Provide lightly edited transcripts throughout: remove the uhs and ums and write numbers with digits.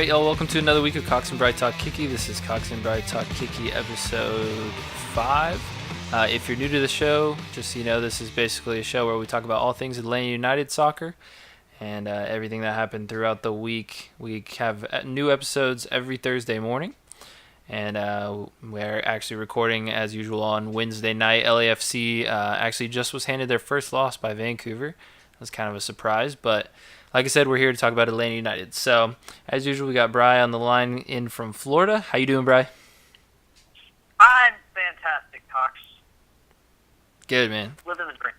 right, y'all, welcome to another week of Cox and Bright Talk Kicky. This is Cox and Bright Talk Kicky episode 5. If you're new to the show, just so you know, this is basically a show where we talk about all things Atlanta United soccer and everything that happened throughout the week. We have new episodes every Thursday morning, and we're actually recording as usual on Wednesday night. LAFC actually just was handed their first loss by Vancouver. That was kind of a surprise, but like I said, we're here to talk about Atlanta United. So, as usual, we got Bri on the line in from Florida. How you doing, Bri? I'm fantastic, Cox. Good, man. Living the dream.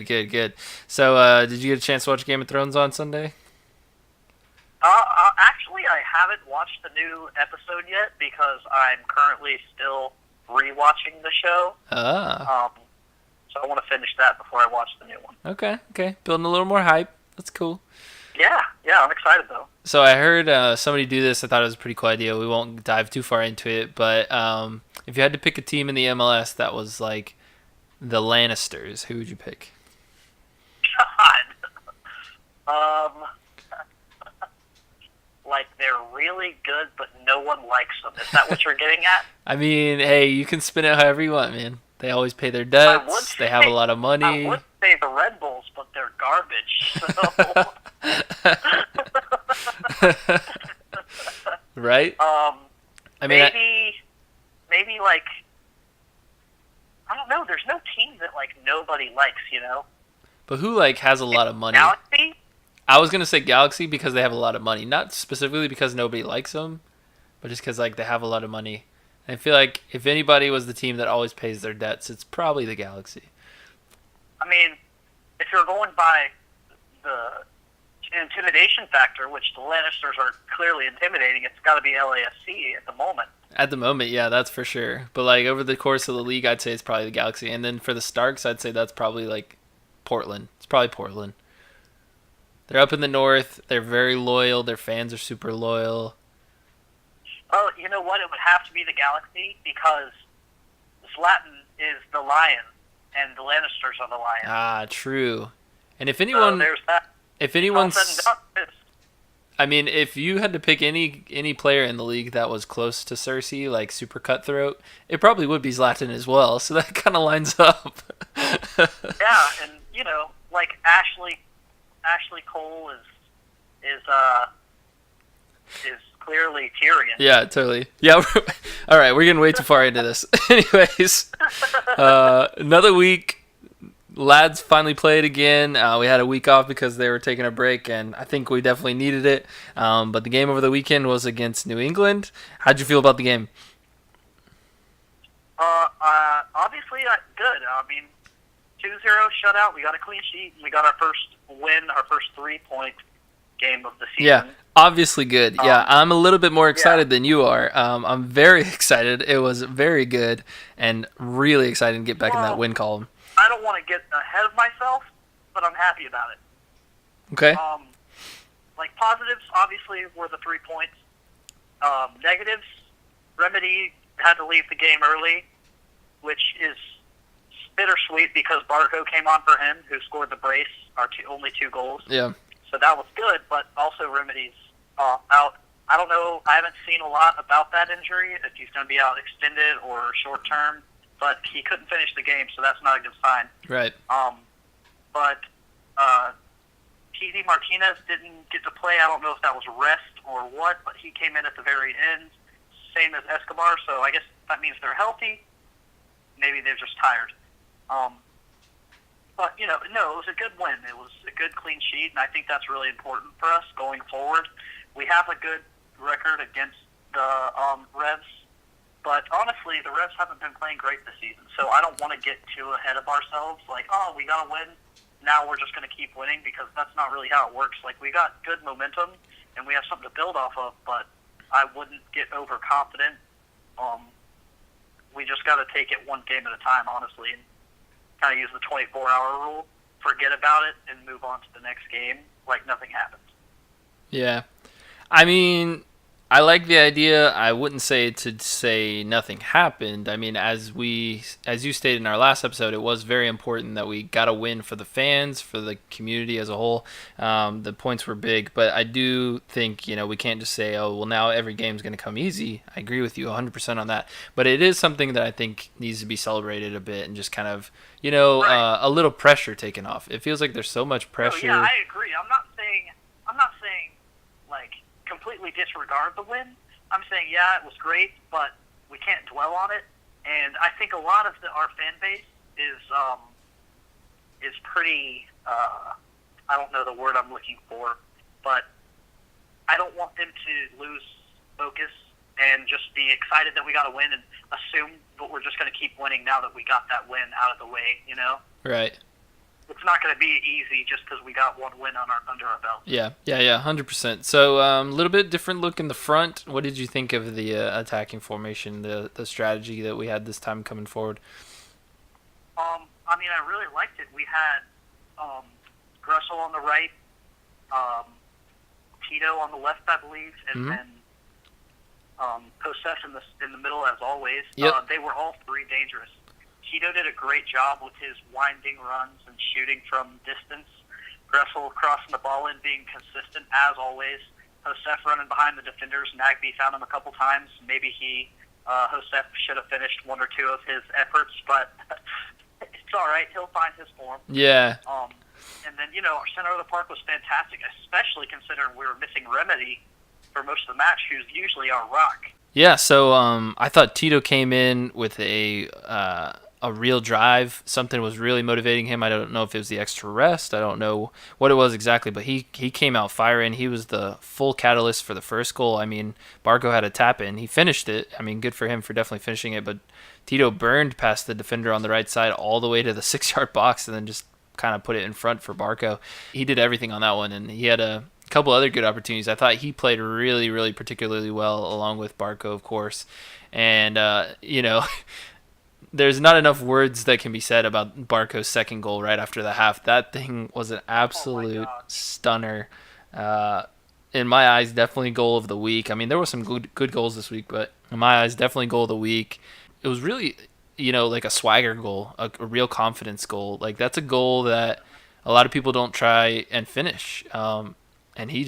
Good. So, did you get a chance to watch Game of Thrones on Sunday? Actually, I haven't watched the new episode yet because I'm currently still rewatching the show. So I want to finish that before I watch the new one. Okay. Building a little more hype. That's cool. Yeah, I'm excited though. So I heard somebody do this. I thought it was a pretty cool idea. We won't dive too far into it, but if you had to pick a team in the MLS that was like the Lannisters, who would you pick? God. Like they're really good, but no one likes them. Is that what you're getting at? I mean, hey, you can spin it however you want, man. They always pay their debts. They have a lot of money. I would say the Red Bulls, but they're garbage. So. Right? I mean, maybe like I don't know. There's no team that like nobody likes, you know. But who like has a lot of money? Galaxy? I was gonna say Galaxy because they have a lot of money, not specifically because nobody likes them, but just because like they have a lot of money. I feel like if anybody was the team that always pays their debts, it's probably the Galaxy. I mean, if you're going by the intimidation factor, which the Lannisters are clearly intimidating, it's got to be LAFC at the moment. At the moment, yeah, that's for sure. But like over the course of the league, I'd say it's probably the Galaxy. And then for the Starks, I'd say that's probably like Portland. It's probably Portland. They're up in the north. They're very loyal. Their fans are super loyal. Oh, you know what? It would have to be the Galaxy because Zlatan is the lion, and the Lannisters are the lion. Ah, true. And if anyone, so there's that. If anyone's, I mean, if you had to pick any player in the league that was close to Cersei, like super cutthroat, it probably would be Zlatan as well. So that kind of lines up. Yeah, and you know, like Ashley Cole is clearly Tyrion. Yeah, totally. Yeah. All right, we're getting way too far into this. Anyways, another week. Lads finally played again. We had a week off because they were taking a break, and I think we definitely needed it. But the game over the weekend was against New England. How'd you feel about the game? Obviously, good. I mean, 2-0 shutout. We got a clean sheet, and we got our first win, our first 3-point game of the season. Yeah, obviously good. Yeah, I'm a little bit more excited than you are. I'm very excited. It was very good, and really excited to get back in that win column. I don't want to get ahead of myself, but I'm happy about it. Okay. Like positives, obviously, were the 3 points. Negatives, Remedy had to leave the game early, which is bittersweet because Barco came on for him, who scored the brace, our only 2 goals. Yeah. So that was good, but also Remedy's out. I don't know. I haven't seen a lot about that injury, if he's going to be out extended or short term. But he couldn't finish the game, so that's not a good sign. Right. But TD Martinez didn't get to play. I don't know if that was rest or what, but he came in at the very end, same as Escobar. So I guess that means they're healthy. Maybe they're just tired. But, you know, no, it was a good win. It was a good clean sheet, and I think that's really important for us going forward. We have a good record against the Revs. But honestly, the Revs haven't been playing great this season, so I don't want to get too ahead of ourselves. Like, oh, we got to win. Now we're just going to keep winning because that's not really how it works. Like, we got good momentum, and we have something to build off of, but I wouldn't get overconfident. We just got to take it one game at a time, honestly, and kind of use the 24-hour rule, forget about it, and move on to the next game like nothing happened. Yeah. I mean, I like the idea. I wouldn't say to say nothing happened. I mean, as you stated in our last episode, it was very important that we got a win for the fans, for the community as a whole. The points were big, but I do think we can't just say, oh well, now every game's going to come easy. I agree with you 100% on that. But it is something that I think needs to be celebrated a bit and just kind of Right. a little pressure taken off. It feels like there's so much No, yeah, pressure. I agree. I'm not saying like completely disregard the win. I'm saying yeah, it was great, but we can't dwell on it. And I think a lot of our fan base is pretty. I don't know the word I'm looking for, but I don't want them to lose focus and just be excited that we got a win and assume that we're just going to keep winning now that we got that win out of the way. Right. It's not going to be easy just because we got one win under our belt. Yeah, 100%. So a little bit different look in the front. What did you think of the attacking formation, the strategy that we had this time coming forward? I mean, I really liked it. We had Gressel on the right, Tito on the left, I believe, and then Josef in the middle as always. Yep. They were all three dangerous. Tito did a great job with his winding runs and shooting from distance. Gressel crossing the ball in, being consistent as always. Josef running behind the defenders. Nagby found him a couple times. Maybe Josef should have finished one or two of his efforts, but it's all right. He'll find his form. Yeah. And then, our center of the park was fantastic, especially considering we were missing Remedy for most of the match, who's usually our rock. Yeah, so I thought Tito came in with a real drive. Something was really motivating him. I don't know if it was the extra rest. I don't know what it was exactly, but he came out firing. He was the full catalyst for the first goal. I mean, Barco had a tap in. He finished it. I mean, good for him for definitely finishing it, but Tito burned past the defender on the right side all the way to the 6-yard box and then just kind of put it in front for Barco. He did everything on that one, and he had a couple other good opportunities. I thought he played really, really particularly well, along with Barco, of course. And, there's not enough words that can be said about Barco's second goal right after the half. That thing was an absolute stunner. In my eyes, definitely goal of the week. I mean, there were some good goals this week, but in my eyes, definitely goal of the week. It was really, like a swagger goal, a real confidence goal. Like, that's a goal that a lot of people don't try and finish. And he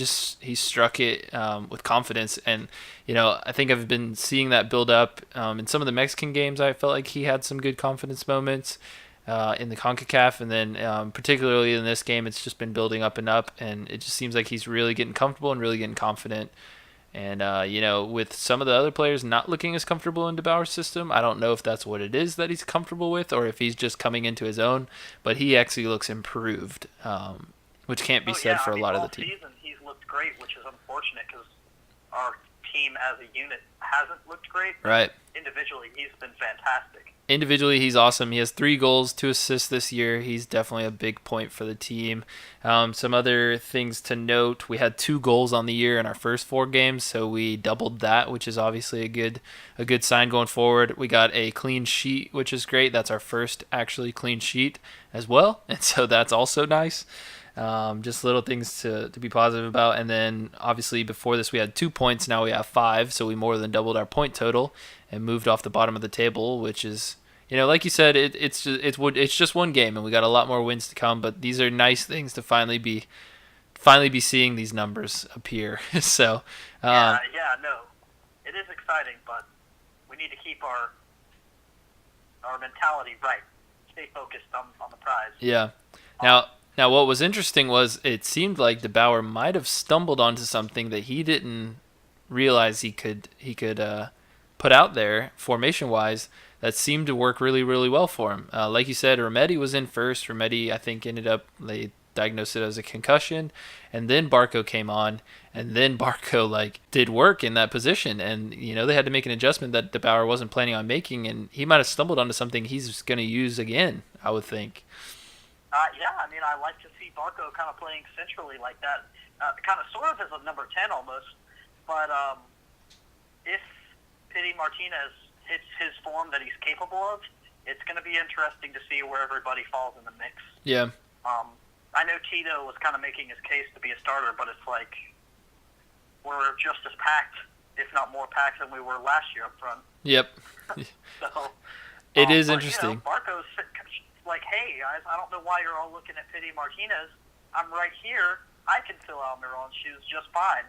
struck it with confidence. And, I think I've been seeing that build up in some of the Mexican games. I felt like he had some good confidence moments in the CONCACAF. And then particularly in this game, it's just been building up and up. And it just seems like he's really getting comfortable and really getting confident. And, with some of the other players not looking as comfortable in De Boer's system, I don't know if that's what it is that he's comfortable with or if he's just coming into his own. But he actually looks improved, which can't be said for a lot of the team. Season, he's looked great, which is unfortunate because our team as a unit hasn't looked great. Right. Individually, he's been fantastic. Individually, he's awesome. He has 3 goals, 2 assists this year. He's definitely a big point for the team. Some other things to note: we had 2 goals on the year in our first 4 games, so we doubled that, which is obviously a good sign going forward. We got a clean sheet, which is great. That's our first actually clean sheet as well, and so that's also nice. Just little things to be positive about. And then obviously before this we had 2 points, now we have 5, so we more than doubled our point total and moved off the bottom of the table, which is, like you said, it's just one game and we got a lot more wins to come, but these are nice things to finally be seeing these numbers appear. So no, it is exciting, but we need to keep our mentality right, stay focused on the prize. Yeah. Now, what was interesting was it seemed like De Boer might have stumbled onto something that he didn't realize he could put out there formation-wise that seemed to work really, really well for him. Like you said, Remedy was in first. Remedy, I think, they diagnosed it as a concussion, and then Barco came on, and then Barco did work in that position, and they had to make an adjustment that De Boer wasn't planning on making, and he might have stumbled onto something he's going to use again, I would think. I mean, I like to see Barco kind of playing centrally like that, kind of sort of as a number 10 almost. But if Pity Martinez hits his form that he's capable of, it's going to be interesting to see where everybody falls in the mix. Yeah. I know Tito was kind of making his case to be a starter, but it's like we're just as packed, if not more packs than we were last year up front. Yep. So It is but, interesting. Barco's like, hey guys, I don't know why you're all looking at Pity Martinez. I'm right here. I can fill Almiron's shoes just fine.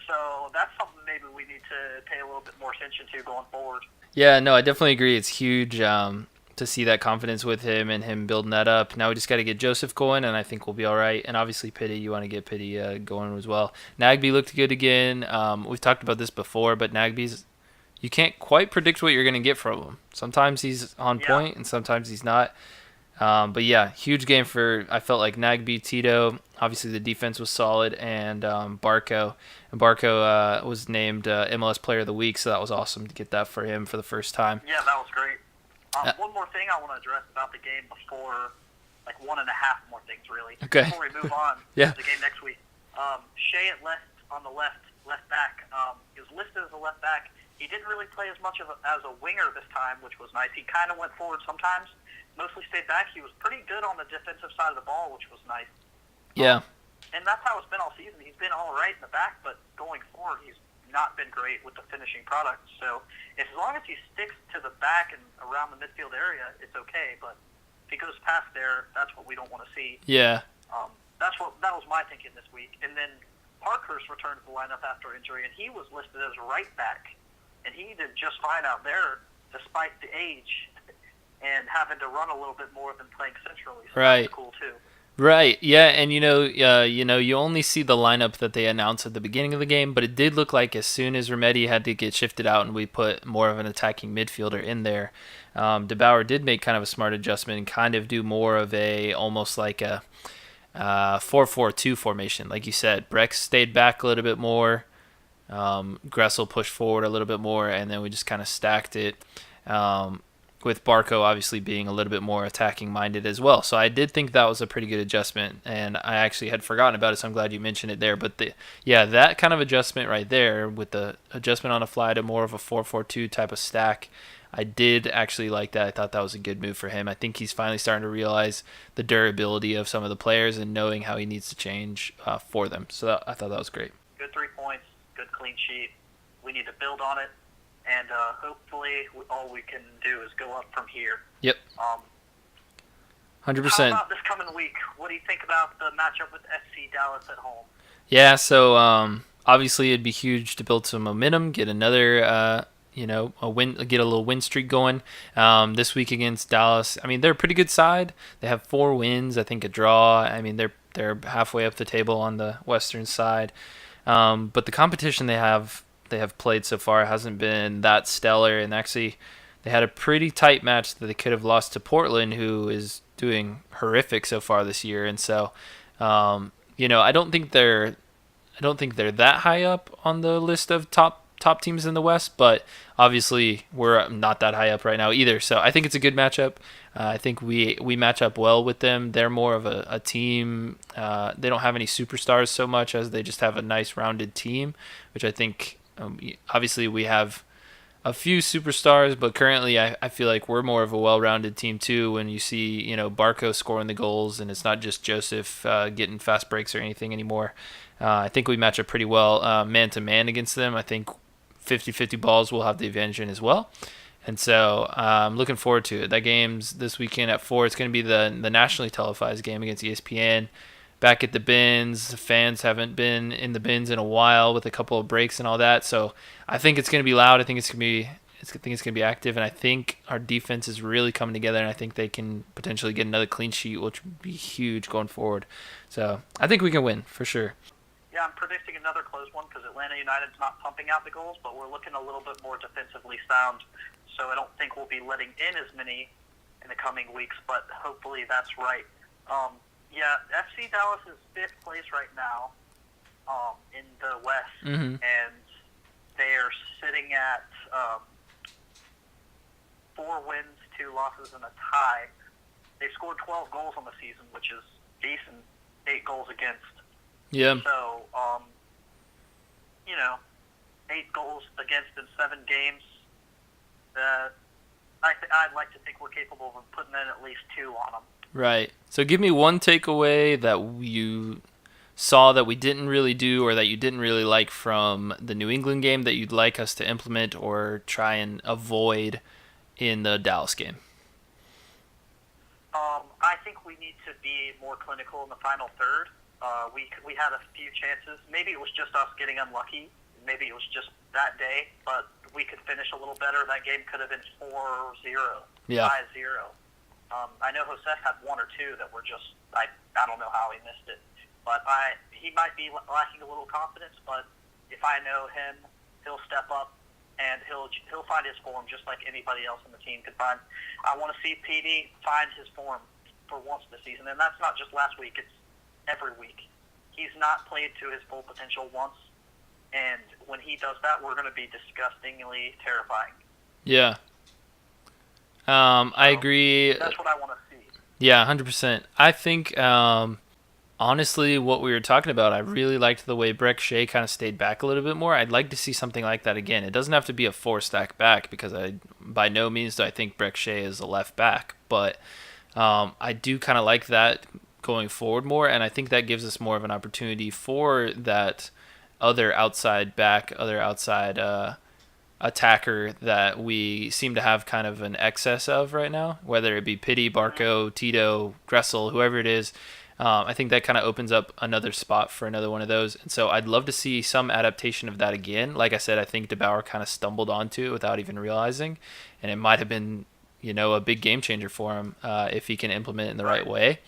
So that's something maybe we need to pay a little bit more attention to going forward. Yeah, no, I definitely agree. It's huge to see that confidence with him and him building that up. Now we just got to get Joseph going, and I think we'll be all right. And obviously, Pity, you want to get Pity going as well. Nagby looked good again. We've talked about this before, but Nagby's, you can't quite predict what you're going to get from him. Sometimes he's on point, and sometimes he's not. But yeah, huge game for, I felt like, Nagby, Tito. Obviously, the defense was solid, and Barco. And Barco was named MLS Player of the Week, so that was awesome to get that for him for the first time. Yeah, that was great. One more thing I want to address about the game before, like one and a half more things really. Okay. Before we move on Yeah. to the game next week. Shea at left on the left back. He was listed as a left back. He didn't really play as much as a winger this time, which was nice. He kind of went forward sometimes, mostly stayed back. He was pretty good on the defensive side of the ball, which was nice. Yeah. And that's how it's been all season. He's been all right in the back, but going forward, he's not been great with the finishing product. So as long as he sticks to the back and around the midfield area, it's okay. But if he goes past there, that's what we don't want to see. Yeah. That was my thinking this week. And then Parkhurst returned to the lineup after injury, and he was listed as right back. And he did just fine out there despite the age and having to run a little bit more than playing centrally. So right. That's cool too. Right. Yeah, and you only see the lineup that they announced at the beginning of the game, but it did look like as soon as Remedi had to get shifted out and we put more of an attacking midfielder in there, De Boer did make kind of a smart adjustment and kind of do more of a almost like a 4-4-2 formation, like you said. Brex stayed back a little bit more, Gressel pushed forward a little bit more, and then we just kind of stacked it. With Barco obviously being a little bit more attacking minded as well. So I did think that was a pretty good adjustment, and I actually had forgotten about it, so I'm glad you mentioned it there. But that kind of adjustment right there, with the adjustment on the fly to more of a 4-4-2 type of stack, I did actually like that. I thought that was a good move for him. I think he's finally starting to realize the durability of some of the players and knowing how he needs to change for them. So I thought that was great. Good 3 points, good clean sheet. We need to build on it. And hopefully, all we can do is go up from here. Yep. 100%. How about this coming week? What do you think about the matchup with FC Dallas at home? Yeah. So obviously, it'd be huge to build some momentum, get another, a win, get a little win streak going. This week against Dallas, I mean, they're a pretty good side. They have 4 wins, I think a draw. I mean, they're halfway up the table on the Western side. But the competition they have played so far hasn't been that stellar, and actually they had a pretty tight match that they could have lost to Portland, who is doing horrific so far this year. And so I don't think they're that high up on the list of top teams in the West, but obviously we're not that high up right now either. So I think it's a good matchup. I think we match up well with them. They're more of a team. They don't have any superstars so much as they just have a nice rounded team, which I think obviously we have a few superstars, but currently I feel like we're more of a well-rounded team too. When you see Barco scoring the goals, and it's not just Joseph getting fast breaks or anything anymore. I think we match up pretty well man-to-man against them. I think 50-50 balls will have the advantage in as well. And so I'm looking forward to it. That game's this weekend at 4. It's going to be the nationally televised game against ESPN. Back at the bins. The fans haven't been in the bins in a while with a couple of breaks and all that. So I think it's going to be loud. I think it's going to be active, and I think our defense is really coming together, and I think they can potentially get another clean sheet, which would be huge going forward. So I think we can win for sure. Yeah, I'm predicting another close one because Atlanta United's not pumping out the goals, but we're looking a little bit more defensively sound. So I don't think we'll be letting in as many in the coming weeks, but hopefully that's right. Yeah, FC Dallas is 5th place right now in the West, and they are sitting at 4 wins, 2 losses, and a tie. They scored 12 goals on the season, which is decent, 8 goals against. Yeah. So, 8 goals against in 7 games. I'd like to think we're capable of putting in at least 2 on them. Right. So give me one takeaway that you saw that we didn't really do or that you didn't really like from the New England game that you'd like us to implement or try and avoid in the Dallas game? I think we need to be more clinical in the final third. We had a few chances. Maybe it was just us getting unlucky. Maybe it was just that day, but we could finish a little better. That game could have been 4-0, 5-0. Yeah. I know Jose had one or two that were just, I don't know how he missed it. But he might be lacking a little confidence, but if I know him, he'll step up and he'll find his form just like anybody else on the team could find. I want to see PD find his form for once this season, and that's not just last week, it's every week. He's not played to his full potential once, and when he does that, we're going to be disgustingly terrifying. Yeah. I agree. That's what I want to see. Yeah, 100%. I think, honestly, what we were talking about, I really liked the way Breck Shea kind of stayed back a little bit more. I'd like to see something like that again. It doesn't have to be a 4-stack back because by no means do I think Breck Shea is a left back, but I do kind of like that going forward more, and I think that gives us more of an opportunity for that other outside back, other outside attacker that we seem to have kind of an excess of right now, whether it be Pity, Barco, Tito, Gressel, whoever it is. I think that kind of opens up another spot for another one of those. And so I'd love to see some adaptation of that again. Like I said, I think De Boer kind of stumbled onto it without even realizing, and it might have been, a big game changer for him if he can implement it in the right way.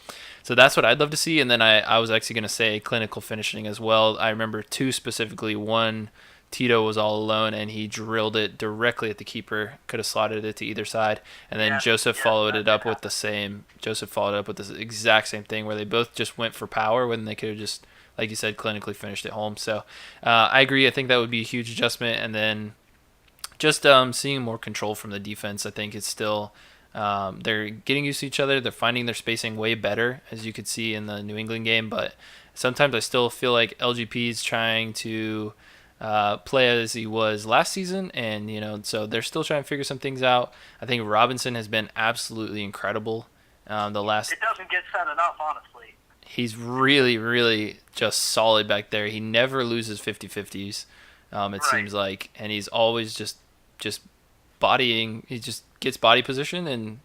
So that's what I'd love to see. And then I was actually going to say clinical finishing as well. I remember two specifically. One, Tito was all alone, and he drilled it directly at the keeper. Could have slotted it to either side. And then Joseph followed it up with the same. Joseph followed up with the exact same thing where they both just went for power when they could have just, like you said, clinically finished it home. So I agree. I think that would be a huge adjustment. And then just seeing more control from the defense, I think it's still they're getting used to each other. They're finding their spacing way better, as you could see in the New England game. But sometimes I still feel like LGP is trying to play as he was last season, and so they're still trying to figure some things out. I think Robinson has been absolutely incredible. It doesn't get said enough, honestly. He's really, really just solid back there. He never loses 50-50s, seems like, and he's always just bodying. He just gets body position and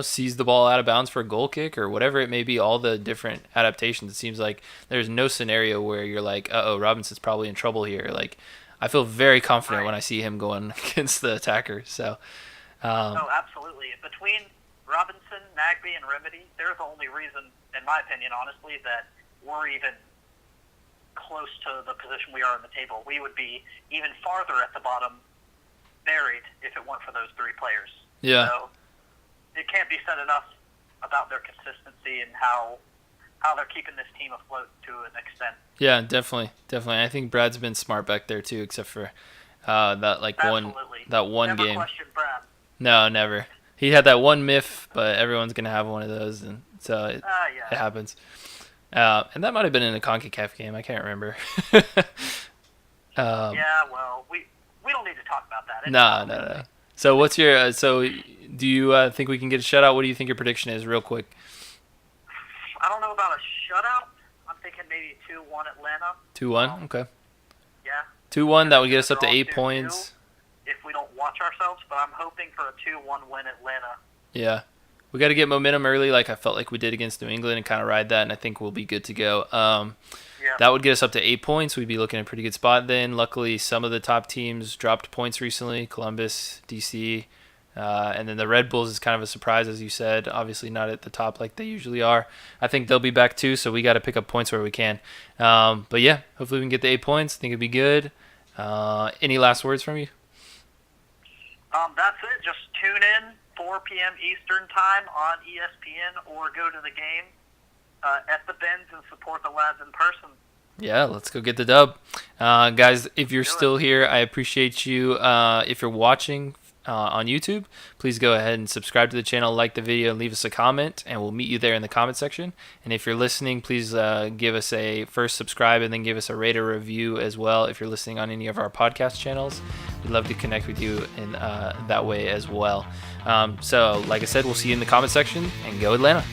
sees the ball out of bounds for a goal kick or whatever it may be, all the different adaptations. It seems like there's no scenario where you're like, Robinson's probably in trouble here. Like, I feel very confident when I see him going against the attacker. So, absolutely. Between Robinson, Nagby, and Remedy, they're the only reason, in my opinion, honestly, that we're even close to the position we are in the table. We would be even farther at the bottom, buried, if it weren't for those three players. Yeah. So, it can't be said enough about their consistency and how they're keeping this team afloat to an extent. Yeah, definitely. I think Brad's been smart back there too, except for that one Never game. Question Brad. No, never. He had that one miff, but everyone's gonna have one of those, and so it happens. And that might have been in a CONCACAF game. I can't remember. We don't need to talk about that. No. So what's your do you think we can get a shutout? What do you think your prediction is, real quick? I don't know about a shutout. I'm thinking maybe 2-1 Atlanta. 2-1? Okay. Yeah. 2-1, that would get us up to 8 points. If we don't watch ourselves, but I'm hoping for a 2-1 win Atlanta. Yeah. We got to get momentum early like I felt like we did against New England and kind of ride that, and I think we'll be good to go. That would get us up to 8 points. We'd be looking at a pretty good spot then. Luckily, some of the top teams dropped points recently, Columbus, DC, and then the Red Bulls is kind of a surprise, as you said. Obviously not at the top like they usually are. I think they'll be back too, so we got to pick up points where we can. But yeah, hopefully we can get the 8 points. I think it'd be good. Any last words from you? That's it. Just tune in 4 p.m. Eastern time on ESPN or go to the game at the Benz and support the lads in person. Yeah, let's go get the dub. Guys, if you're still here, I appreciate you. If you're watching on YouTube, please go ahead and subscribe to the channel, like the video, and leave us a comment, and we'll meet you there in the comment section. And if you're listening, please give us a first subscribe and then give us a rate or review as well if you're listening on any of our podcast channels. We'd love to connect with you in that way as well. So, like I said, we'll see you in the comment section, and go Atlanta.